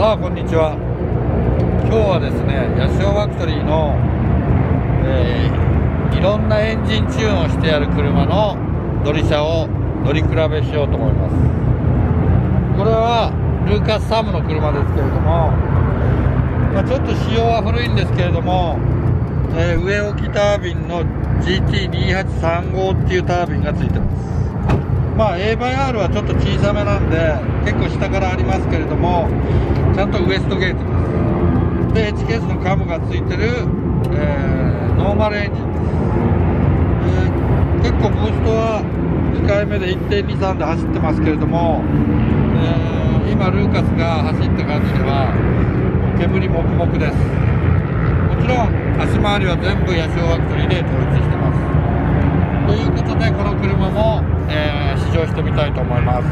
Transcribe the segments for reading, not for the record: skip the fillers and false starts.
さあこんにちは。今日はですね、ヤシオファクトリーの、いろんなエンジンチューンをしてある車のドリ車を乗り比べしようと思います。これはルーカス・サムの車ですけれども、ちょっと仕様は古いんですけれども、上置きタービンの GT2835 っていうタービンがついてます。A/R はちょっと小さめなんで結構下からありますけれども、ちゃんとウエストゲートです。で HKS のカムがついてる、ノーマルエンジンです。結構ブーストは控えめで 1.23 で走ってますけれども、今ルーカスが走った感じでは煙もくもくです。もちろん足回りは全部ヤシオファクトリーで統一してます。ということでこの車も、試乗してみたいと思います。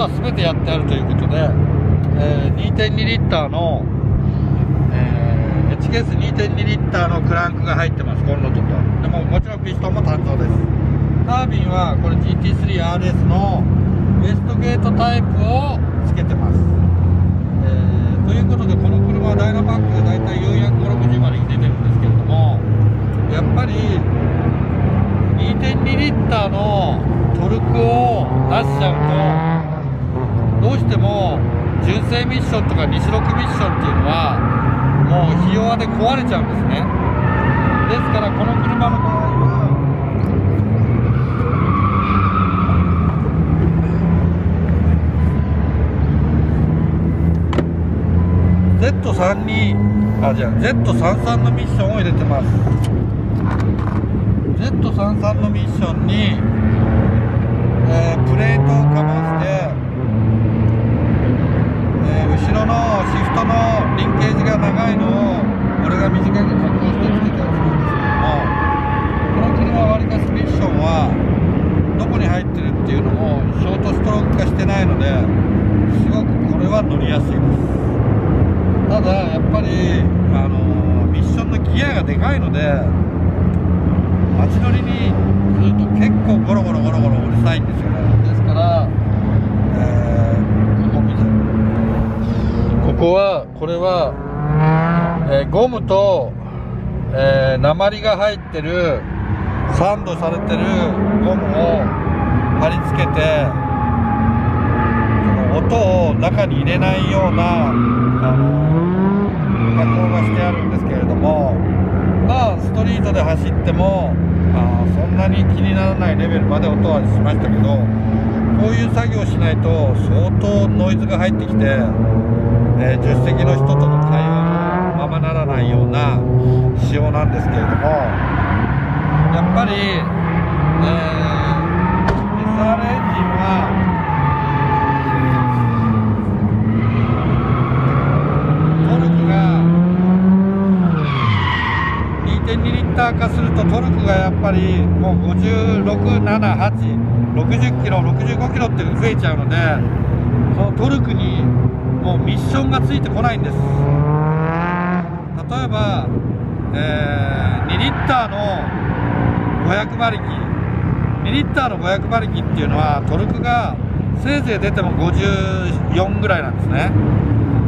は全てやってあるということで、2.2 リッターの、HKS2.2 リッターのクランクが入ってます。コンロットと。でももちろんピストンも単調です。タービンはこれ GT3RS のウエストゲートタイプをつけてます。ということでこの車はダイナパックがだいたい450まで出てるんですけれども、やっぱり 2.2 リッターのトルクを出しちゃうとどうしても純正ミッションとか246ミッションっていうのはもうひ弱で壊れちゃうんですね。ですからこの車の場合はZ33 のミッションを入れてます。 Z33 のミッションに、プレートをかまして後ろのシフトのリンケージが長いのを俺が短く加工してつけてるんですけれども、この車はわりかしミッションはどこに入ってるっていうのもショートストローク化してないのですごくこれは乗りやすいです。ただやっぱりミッションのギアがでかいので街乗りにすると結構ゴロゴロうるさいんですよね。ですからこれは、ゴムと、鉛が入ってるサンドされてるゴムを貼り付けてその音を中に入れないような加工がしてあるんですけれども、ストリートで走ってもそんなに気にならないレベルまで音はしましたけど、こういう作業をしないと相当ノイズが入ってきて助手席の人との会話もままならないような仕様なんですけれども、やっぱり、SR エンジンはトルクが 2.2 リッター化するとトルクがやっぱりもう56、7、8、60キロ、65キロって増えちゃうので、そのトルクにもうミッションがついてこないんです。例えば、2リッターの500馬力2リッターの500馬力っていうのはトルクがせいぜい出ても54ぐらいなんですね。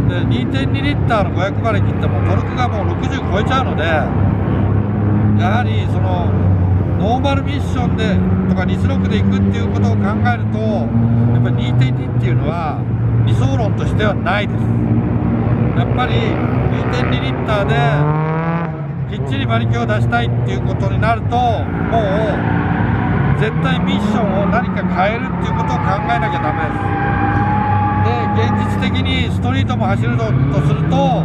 で 2.2 リッターの500馬力ってもうトルクがもう60超えちゃうので、やはりそのノーマルミッションでとか26で行くっていうことを考えると、やっぱり 2.2 っていうのは理想論としてはないです。やっぱり 2.2 リッターできっちり馬力を出したいっていうことになると、もう絶対ミッションを何か変えるっていうことを考えなきゃダメです。で、現実的にストリートも走るとすると、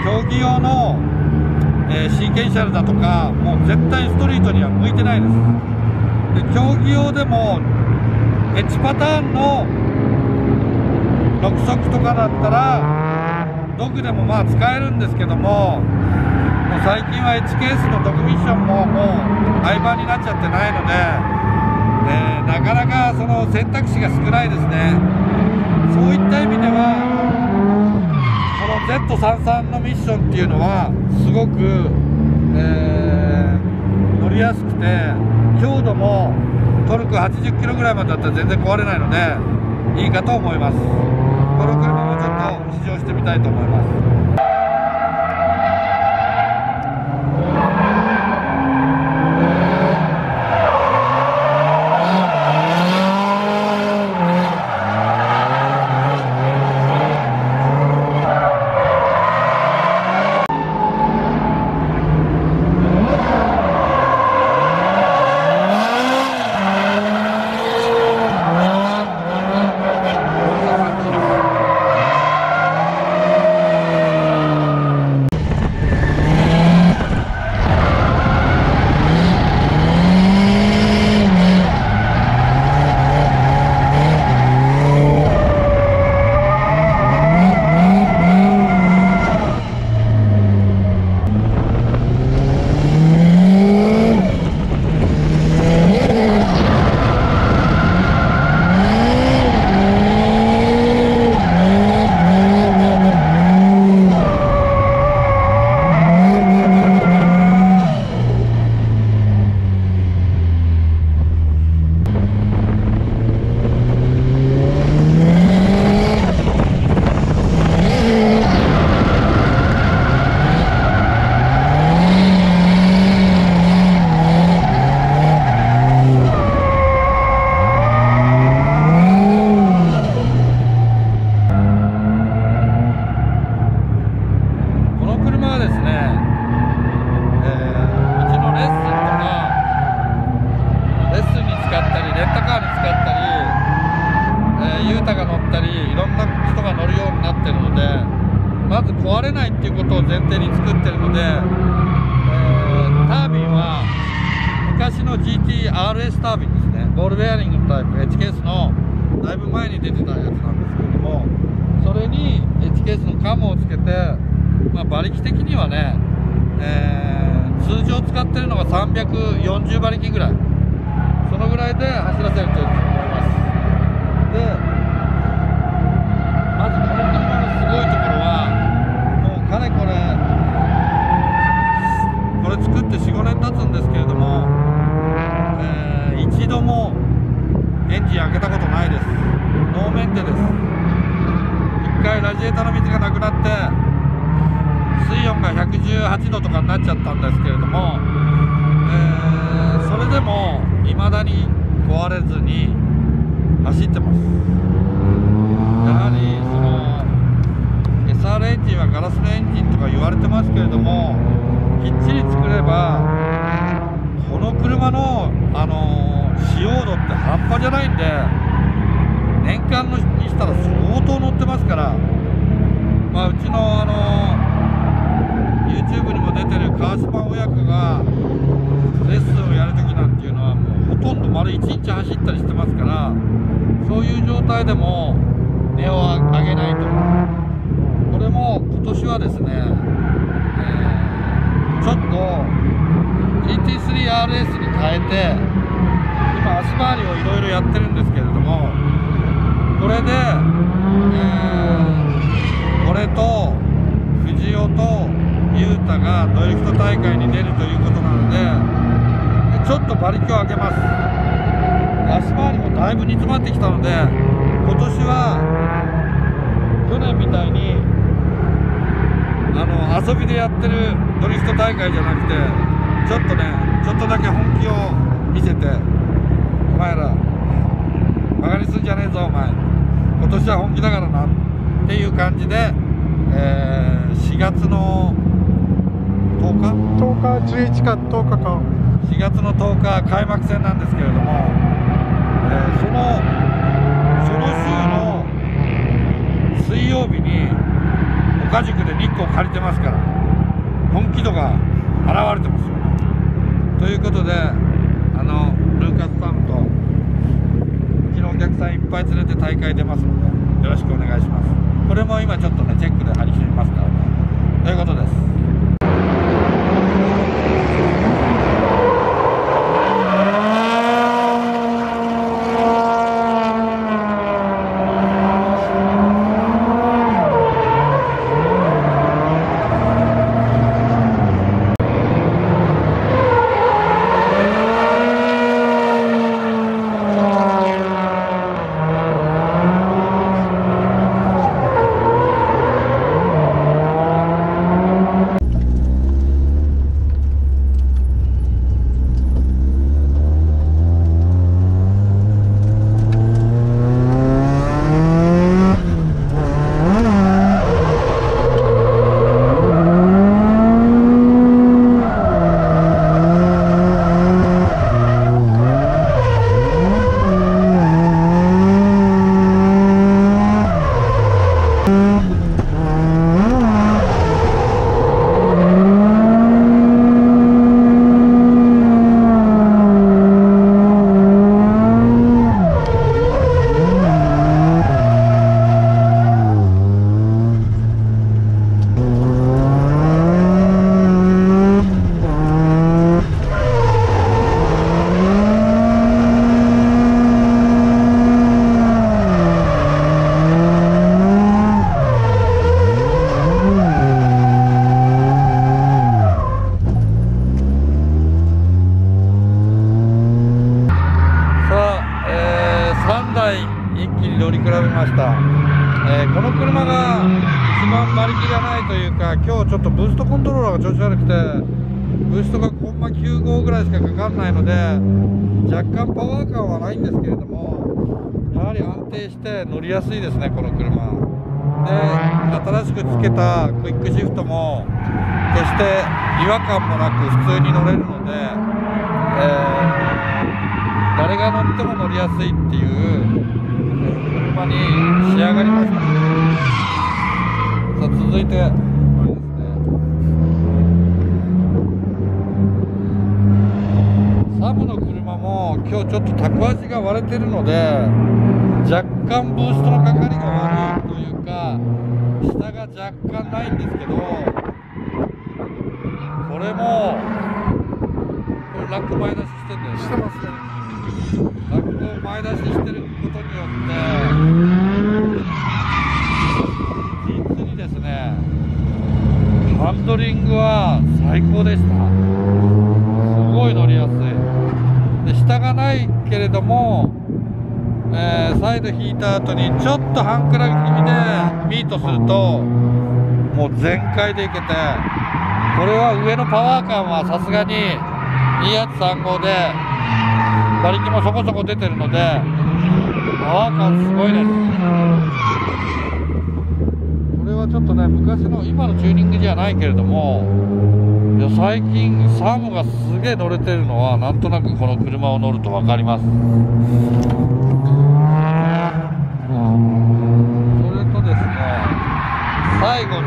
競技用の、シーケンシャルだとか、もう絶対ストリートには向いてないです。で、競技用でもエッジパターンの6速とかだったらドグでもまあ使えるんですけども、最近は H ケースのドグミッションももう相場になっちゃってないので、なかなかその選択肢が少ないですね。そういった意味ではこの Z33 のミッションっていうのはすごく、乗りやすくて、強度もトルク80キロぐらいまでだったら全然壊れないのでいいかと思います。この車もちょっと試乗してみたいと思います。まず壊れないっていうことを前提に作ってるので、タービンは昔の GTRS タービンですね、ボールベアリングのタイプ H ケースのだいぶ前に出てたやつなんですけれども、それに H ケースのカムをつけて、馬力的にはね、通常使ってるのが340馬力ぐらい、そのぐらいで走らせると思います。でまずこの車のすごいところは、もうかれこれ作って 4,5 年経つんですけれども、一度もエンジン開けたことないです。ノーメンテです。一回ラジエーターの水がなくなって水温が118度とかになっちゃったんですけれども、それでも未だに壊れずに走ってます。やはりその SR エンジンはガラスのエンジンとか言われてますけれども、きっちり作ればこの車の、使用度って半端じゃないんで、年間にしたら相当乗ってますから、うちのYouTube にも出てる川島親子がレッスンをやるときなんていうのはもうほとんど丸1日走ったりしてますから、そういう状態でも値を上げないと。これも今年はですね、ちょっと GT3RS に変えて今足回りをいろいろやってるんですけれども、これで、俺と藤尾と雄太がドリフト大会に出るということなので、と馬力を上げます。足回りもだいぶ煮詰まってきたので、今年は去年みたいに遊びでやってるドリフト大会じゃなくて、ちょっとだけ本気を見せて、お前らバカにすんじゃねえぞお前、今年は本気だからなっていう感じで、4月の10日11か10日か4月の10日開幕戦なんですけれども、その週の水曜日に岡宿で日光を借りてますから、本気度が現れてますよね。ということで、ルーカス・サムとうちのお客さんいっぱい連れて大会出ますので、よろしくお願いします。これも今ちょっとねチェックで張り切りますからね。ということです。乗り比べました。この車が一番馬力がないというか、今日ちょっとブーストコントローラーが調子悪くて、ブーストがコンマ95ぐらいしかかかんないので、若干パワー感はないんですけれども、やはり安定して乗りやすいですね、この車で。新しくつけたクイックシフトも決して違和感もなく普通に乗れるので、誰が乗っても乗りやすいっていう車に仕上がりました。さあ続いてこれですね、サムの車も今日ちょっとタコ足が割れてるので、若干ブーストのかかりが悪いというか、下が若干ないんですけど、これもラック前出ししてんだよね。してますね。ラックを前出ししてることによって実にですね、ハンドリングは最高でした。すごい乗りやすいで、下がないけれども、サイド引いた後にちょっと半クラゲ気味でミートするともう全開でいけて、これは上のパワー感はさすがに2835で馬力もそこそこ出てるので、パワー感すごいです。これはちょっとね、昔の今のチューニングじゃないけれども、いや最近サムがすげえ乗れてるのはなんとなくこの車を乗ると分かります。それとですね、最後に、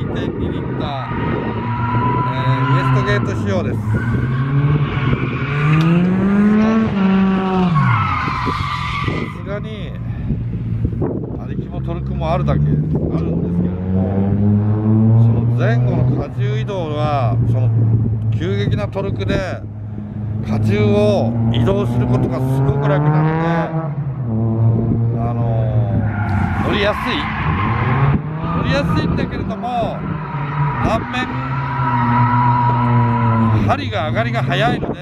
2.2 リッター、ウエストゲート仕様です。さすがに馬力もトルクもあるだけあるんですけれども、その前後の荷重移動はその急激なトルクで荷重を移動することがすごく楽なので、乗りやすいんだけれども、反面針が上がりが早いので、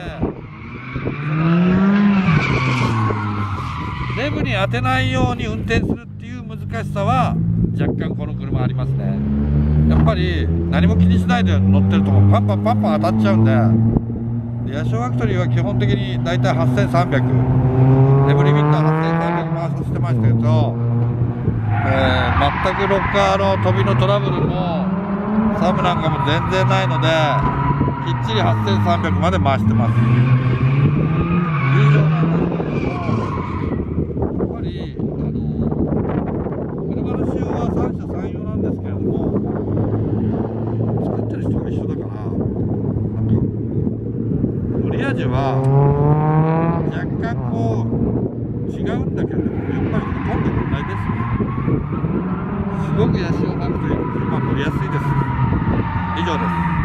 レブに当てないように運転するっていう難しさは若干この車ありますね。やっぱり何も気にしないで乗ってるともうパンパンパンパン当たっちゃうんで、ヤシオファクトリーは基本的にだいたい8300、レブリミッター8300回してましたけど、全くロッカーの飛びのトラブルもサムなんかも全然ないので、きっちり8300まで回してます。以上なんですけども、やっぱり車の仕様は三者三様なんですけれども、作ってる人が一緒だから、なんか乗り味は若干こう違うんだけれども、やっぱりほとんど同じですね。すごくヤシオファクトリーの車乗りやすいです。以上です。